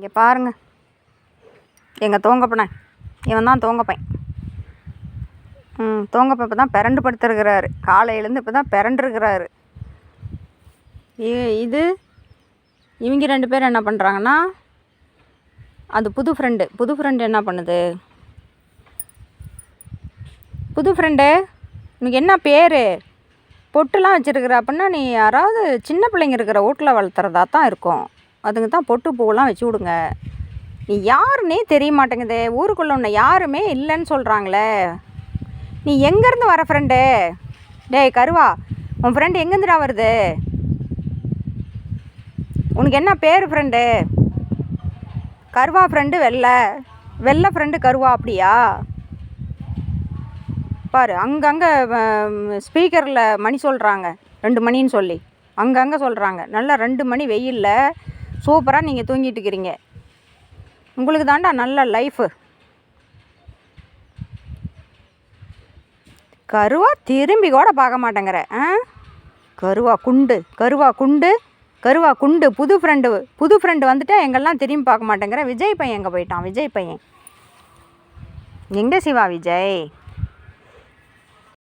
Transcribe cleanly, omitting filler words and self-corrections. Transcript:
இங்கே பாருங்கள், எங்கள் தோங்கப்பனை, இவன் தான் தோங்கப்பன். தோங்கப்பன் இப்போ தான் பிரண்டு படுத்துருக்கிறாரு. காலையிலேருந்து இப்போ தான் பிரண்டுருக்கிறாரு. இது இவங்க 2 பேரும் என்ன பண்ணுறாங்கன்னா, அது புது ஃப்ரெண்டு என்ன பண்ணுது? புது ஃப்ரெண்டு, உனக்கு என்ன பேர்? பொட்டுலாம் வச்சுருக்குற அப்படின்னா நீ யாராவது சின்ன பிள்ளைங்க இருக்கிற வீட்டில் வளர்த்துறதா தான் இருக்கும். அதுங்க தான் பொட்டு பூவெல்லாம் வச்சு விடுங்க. நீ யாருன்னே தெரிய மாட்டேங்குதே, ஊருக்குள்ளே உன்னை யாருமே இல்லைன்னு சொல்கிறாங்களே. நீ எங்கேருந்து வர ஃப்ரெண்டு? டேய் கருவா, உன் ஃப்ரெண்டு எங்கேருந்துடா வருது? உனக்கு என்ன பேர் ஃப்ரெண்டு? கருவா ஃப்ரெண்டு வெள்ளை ஃப்ரெண்டு கருவா, அப்படியா? பாரு, அங்கங்கே ஸ்பீக்கரில் மணி சொல்கிறாங்க, 2 மணின்னு சொல்லி அங்கங்கே சொல்கிறாங்க. நல்லா 2 மணி வெயிலில் சூப்பராக நீங்கள் தூங்கிட்டு இருக்கிறீங்க. உங்களுக்கு தாண்டா நல்ல லைஃபு. கருவா திரும்பி கூட பார்க்க மாட்டேங்கிற. கருவா குண்டு புது ஃப்ரெண்டு வந்துட்டு எங்கெல்லாம் திரும்பி பார்க்க மாட்டேங்கிற. விஜய் பையன் எங்கே போயிட்டான்? விஜய் பையன் எங்கே? சிவா விஜய்